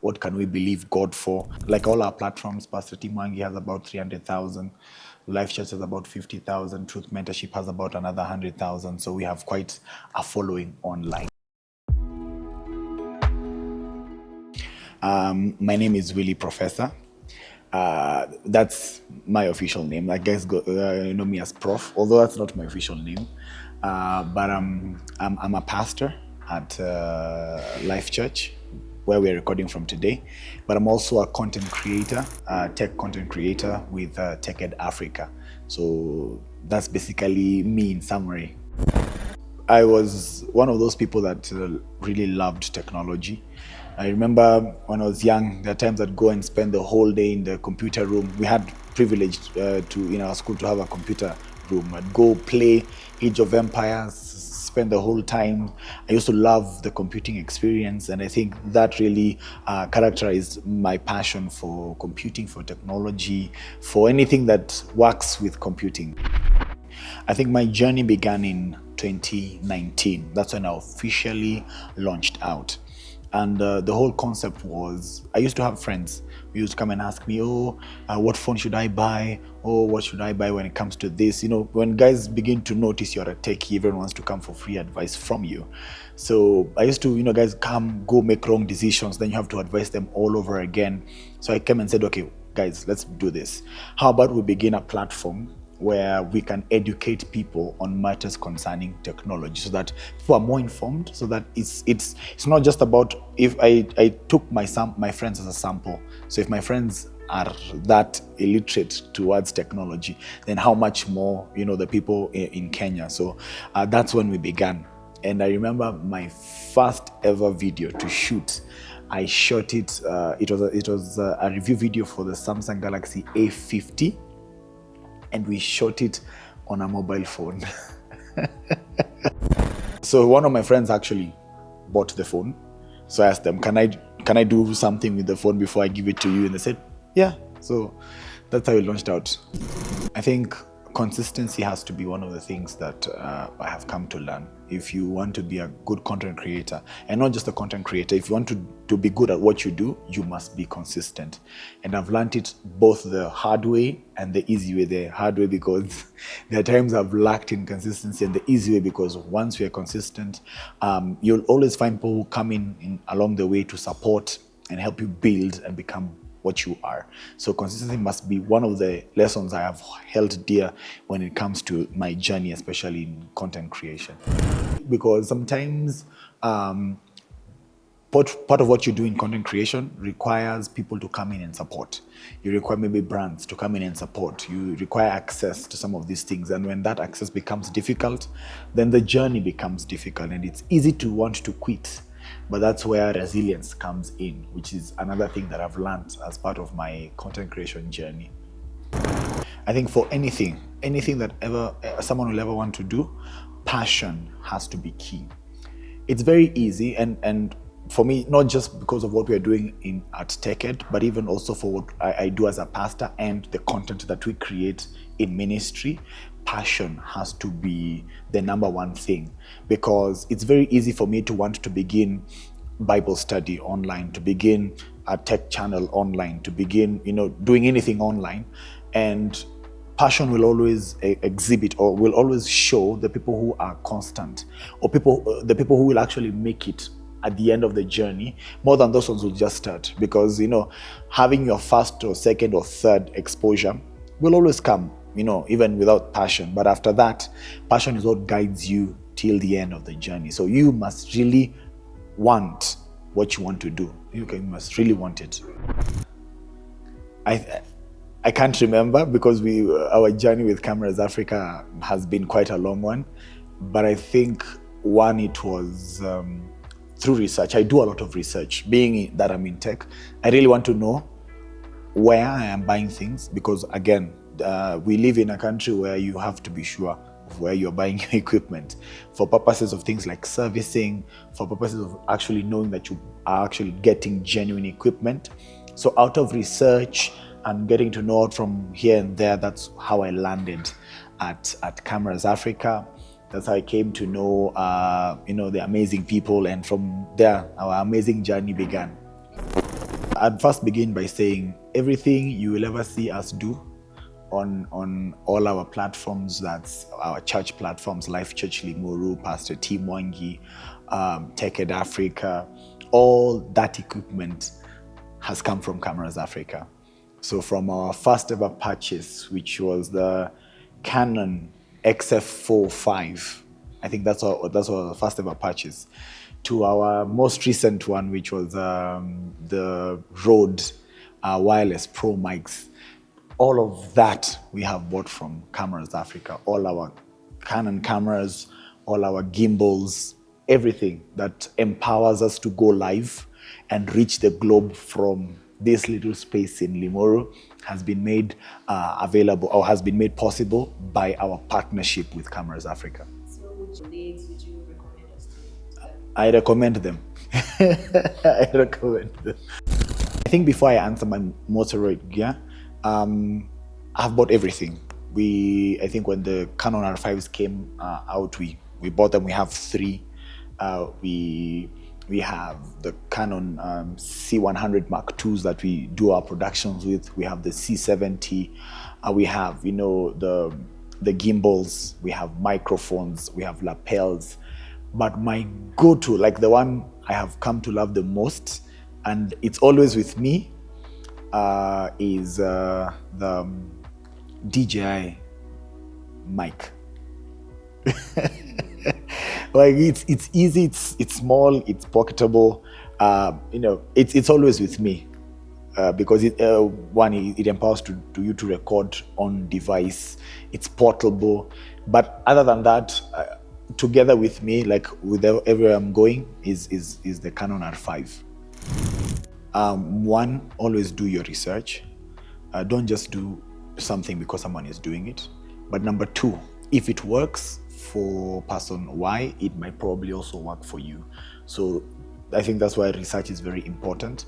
what can we believe God for. Like all our platforms, Pastor Timwangi has about 300,000. Life Church has about 50,000. Truth Mentorship has about another 100,000. So we have quite a following online. My name is Willie Professor. That's my official name. I guess you know me as Prof, although that's not my official name. But I'm a pastor at Life Church, where we're recording from today. But I'm also a content creator, tech content creator with TechEd Africa. So that's basically me in summary. I was one of those people that really loved technology. I remember when I was young, there are times I'd go and spend the whole day in the computer room. We had privilege in our school to have a computer room. I'd go play Age of Empires, spend the whole time. I used to love the computing experience, and I think that really characterized my passion for computing, for technology, for anything that works with computing. I think my journey began in 2019. That's when I officially launched out. And the whole concept was, I used to have friends who used to come and ask me, what phone should I buy? Oh, what should I buy when it comes to this? You know, when guys begin to notice you're a techie, everyone wants to come for free advice from you. So I used to, guys go make wrong decisions, then you have to advise them all over again. So I came and said, okay, guys, let's do this. How about we begin a platform where we can educate people on matters concerning technology, so that people are more informed, so that it's not just about, if I took my friends as a sample. So if my friends are that illiterate towards technology, then how much more the people in Kenya. So that's when we began. And I remember my first ever video to shoot. I shot it. It was a review video for the Samsung Galaxy A50. And we shot it on a mobile phone. So one of my friends actually bought the phone. So I asked them, can I do something with the phone before I give it to you? And they said, yeah. So that's how we launched out. I think consistency has to be one of the things that I have come to learn. If you want to be a good content creator, and not just a content creator, if you want to be good at what you do, you must be consistent. And I've learned it both the hard way and the easy way. The hard way because there are times I've lacked in consistency, and the easy way because once we are consistent, you'll always find people who come in along the way to support and help you build and become what you are. So consistency must be one of the lessons I have held dear when it comes to my journey, especially in content creation. Because sometimes part of what you do in content creation requires people to come in and support. You require maybe brands to come in and support. You require access to some of these things. And when that access becomes difficult, then the journey becomes difficult, and it's easy to want to quit. But that's where resilience comes in, which is another thing that I've learned as part of my content creation journey. I think for anything that someone will ever want to do, passion has to be key. It's very easy, and for me, not just because of what we are doing at TechEd, but even also for what I do as a pastor and the content that we create in ministry. Passion has to be the number one thing, because it's very easy for me to want to begin Bible study online, to begin a tech channel online, to begin doing anything online, and passion will always exhibit, or will always show the people who are constant, or the people who will actually make it at the end of the journey, more than those ones who just start. Because having your first or second or third exposure will always come, even without passion. But after that, passion is what guides you till the end of the journey. So you must really want what you want to do. You must really want it. I can't remember, because our journey with Cameras Africa has been quite a long one. But I think it was through research. I do a lot of research. Being that I'm in tech, I really want to know where I am buying things, because again, we live in a country where you have to be sure of where you're buying your equipment, for purposes of things like servicing, for purposes of actually knowing that you are actually getting genuine equipment. So out of research and getting to know it from here and there, that's how I landed at Cameras Africa. That's how I came to know the amazing people, and from there our amazing journey began. I'd first begin by saying everything you will ever see us do on all our platforms, that's our church platforms, Life Church Limuru, Pastor T. Mwangi, Tech Africa, all that equipment has come from Cameras Africa. So from our first ever purchase, which was the Canon XF45, I think that's our first ever purchase, to our most recent one, which was the Rode Wireless Pro mics. All of that we have bought from Cameras Africa. All our Canon cameras, all our gimbals, everything that empowers us to go live and reach the globe from this little space in Limuru has been made available, or has been made possible by our partnership with Cameras Africa. So which leads would you recommend us to? I recommend them. I recommend them. I think before I answer my Motoroid gear, I've bought everything. I think when the Canon R5s came out, we bought them. We have 3. We have the Canon C100 Mark IIs that we do our productions with. We have the C70. We have, the gimbals. We have microphones. We have lapels. But my go-to, like the one I have come to love the most, and it's always with me, is the DJI mic. Like it's easy, it's small, it's pocketable. It's always with me because it empowers you to record on device. It's portable, but other than that, together with me, like wherever I'm going, is the Canon R5. One, always do your research. Don't just do something because someone is doing it. But number 2, if it works for person Y, it might probably also work for you. So I think that's why research is very important.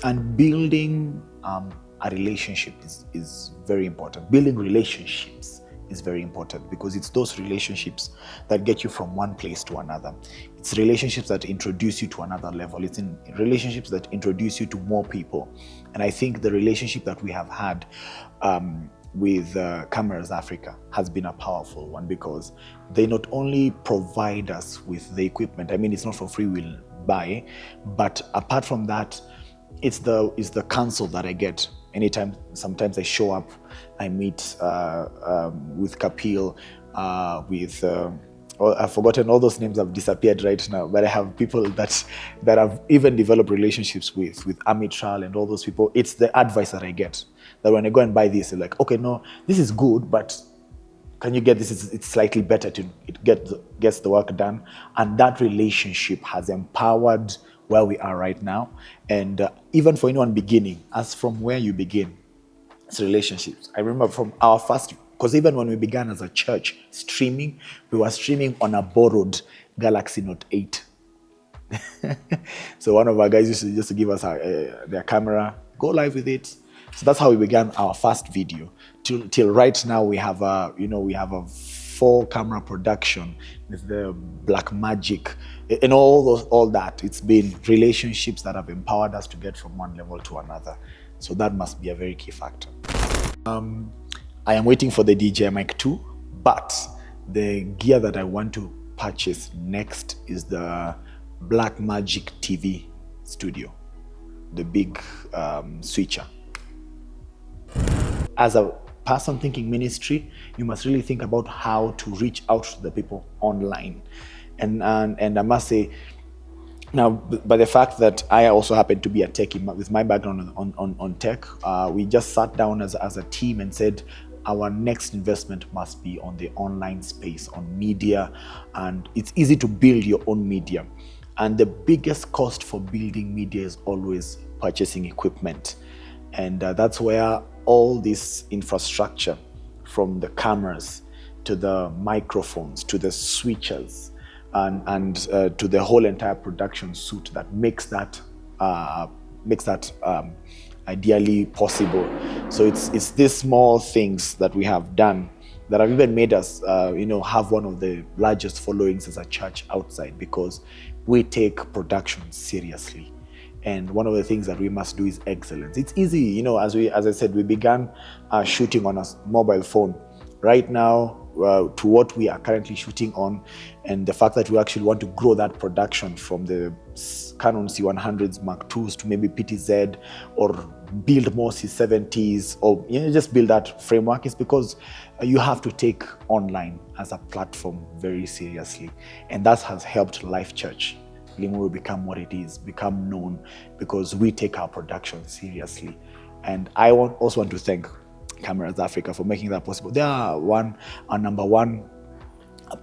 And building a relationship is very important. Building relationships is very important because it's those relationships that get you from one place to another. It's relationships that introduce you to another level. It's in relationships that introduce you to more people. And I think the relationship that we have had with Cameras Africa has been a powerful one because they not only provide us with the equipment, I mean, it's not for free, we'll buy, but apart from that, it's the counsel that I get. Anytime, sometimes I show up, I meet with Kapil, I've forgotten all those names, have disappeared right now, but I have people that have even developed relationships with Amitral and all those people. It's the advice that I get, that when I go and buy this, they're like, okay, no, this is good, but can you get this? It's slightly better gets the work done. And that relationship has empowered where we are right now. And even for anyone beginning, as from where you begin, it's relationships. I remember from our first, because even when we began as a church streaming, we were streaming on a borrowed Galaxy Note 8. So one of our guys used to give us their camera, go live with it. So that's how we began our first video. Till right now, we have a 4-camera production with the Black Magic and all that. It's been relationships that have empowered us to get from one level to another. So that must be a very key factor. I am waiting for the DJI Mic 2, but the gear that I want to purchase next is the Black Magic TV Studio, the big switcher. As a person thinking ministry, you must really think about how to reach out to the people online. And I must say, now, by the fact that I also happen to be a techie, with my background on tech, we just sat down as a team and said, our next investment must be on the online space, on media, and it's easy to build your own media. And the biggest cost for building media is always purchasing equipment. And that's where all this infrastructure, from the cameras to the microphones to the switchers and to the whole entire production suite that makes that ideally possible. So it's these small things that we have done that have even made us have one of the largest followings as a church outside, because we take production seriously. And one of the things that we must do is excellence. It's easy, as I said, we began shooting on a mobile phone. Right now, to what we are currently shooting on, and the fact that we actually want to grow that production from the Canon C100s Mark IIs to maybe PTZ, or build more C70s, or just build that framework, is because you have to take online as a platform very seriously. And that has helped Life Church Limuru become what it is, become known, because we take our production seriously. And I also want to thank Cameras Africa for making that possible. They are our number one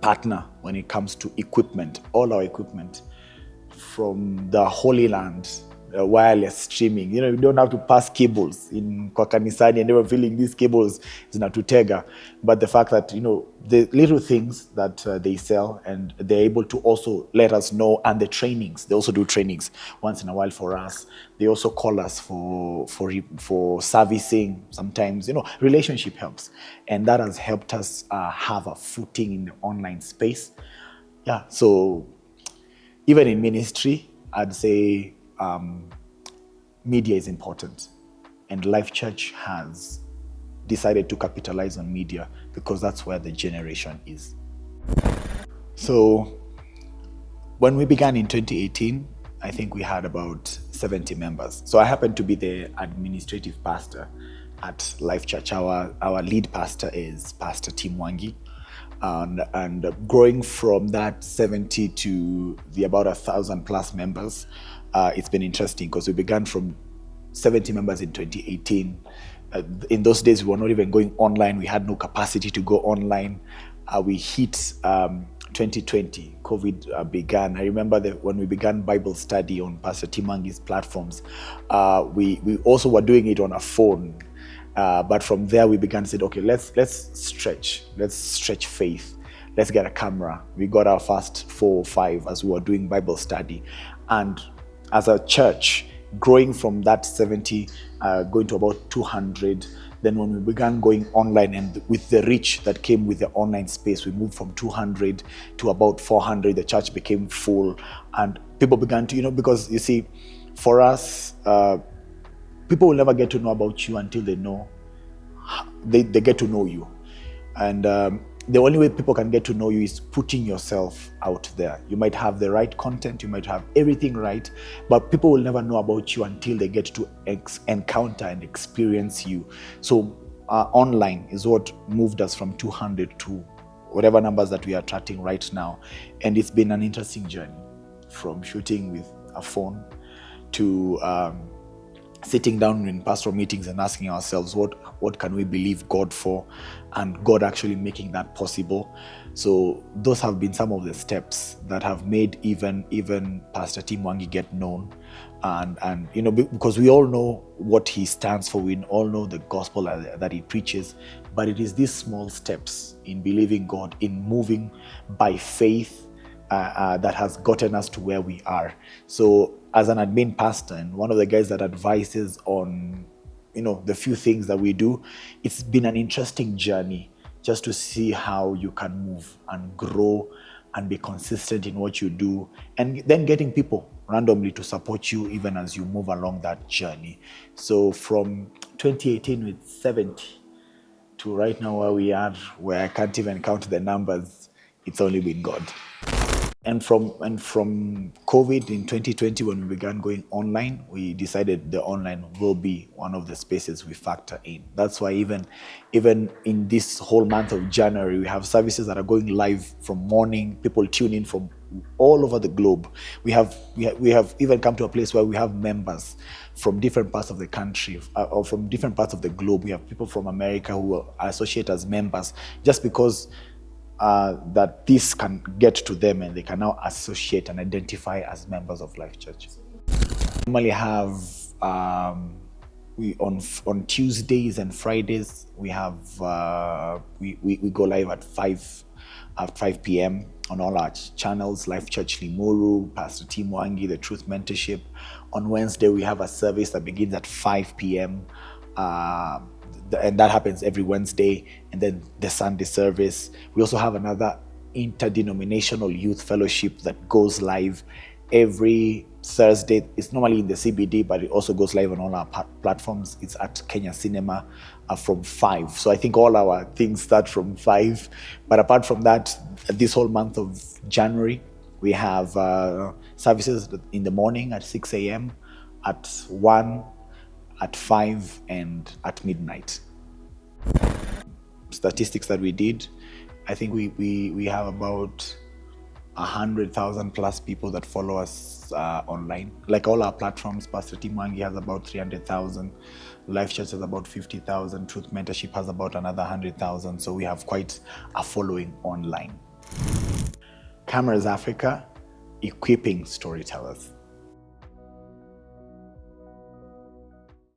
partner when it comes to equipment, all our equipment, from the Holy Land, wireless streaming. You don't have to pass cables in kwa kanisani and they were feeling these cables zinatutega. But the fact that, the little things that they sell, and they're able to also let us know, and the trainings, they also do trainings once in a while for us. They also call us for servicing sometimes. Relationship helps. And that has helped us have a footing in the online space. Yeah, so even in ministry, I'd say media is important, and Life Church has decided to capitalize on media because that's where the generation is. So when we began in 2018, I think we had about 70 members. So I happen to be the administrative pastor at Life Church. Our lead pastor is Pastor Tim Wangi. And growing from that 70 to the about 1,000 plus members, it's been interesting because we began from 70 members in 2018. In those days, we were not even going online. We had no capacity to go online. We hit 2020, COVID began. I remember that when we began Bible study on Pastor Timangi's platforms, we also were doing it on a phone. But from there, we began to say, okay, let's stretch faith. Let's get a camera. We got our first 4 or 5 as we were doing Bible study. And as a church, growing from that 70, going to about 200, then when we began going online, and with the reach that came with the online space, we moved from 200 to about 400. The church became full, and people began to, because you see, for us, people will never get to know about you until they get to know you. And the only way people can get to know you is putting yourself out there. You might have the right content, you might have everything right, but people will never know about you until they get to encounter and experience you. So online is what moved us from 200 to whatever numbers that we are attracting right now. And it's been an interesting journey, from shooting with a phone to sitting down in pastoral meetings and asking ourselves, what can we believe God for, and God actually making that possible. So those have been some of the steps that have made even Pastor Tim Wangi get known, and because we all know what he stands for, we all know the gospel that he preaches, but it is these small steps in believing God, in moving by faith, that has gotten us to where we are. So as an admin pastor, and one of the guys that advises on the few things that we do, it's been an interesting journey just to see how you can move and grow and be consistent in what you do, and then getting people randomly to support you even as you move along that journey. So from 2018 with 70 to right now where we are, where I can't even count the numbers, it's only been God. And from COVID in 2020, when we began going online, we decided the online will be one of the spaces we factor in. That's why even in this whole month of January, we have services that are going live from morning. People tune in from all over the globe. We have even come to a place where we have members from different parts of the country, or from different parts of the globe. We have people from America who are associate as members, just because that this can get to them and they can now associate and identify as members of Life Church. We normally have on Tuesdays and Fridays we have we go live at 5 p.m. on all our channels: Life Church Limuru, Pastor Tim Wangi, the Truth Mentorship. On Wednesday we have a service that begins at 5 p.m. And that happens every Wednesday, and then the Sunday service. We also have another interdenominational youth fellowship that goes live every Thursday. It's normally in the CBD, but it also goes live on all our platforms. It's at Kenya Cinema from 5. So I think all our things start from 5. But apart from that, this whole month of January, we have services in the morning at 6 a.m., at 1, at 5, and at midnight. Statistics that we did, I think we have about 100,000 plus people that follow us online. Like all our platforms, Pastor Timangi has about 300,000, Life Church has about 50,000, Truth Mentorship has about another 100,000. So we have quite a following online. Cameras Africa, equipping storytellers.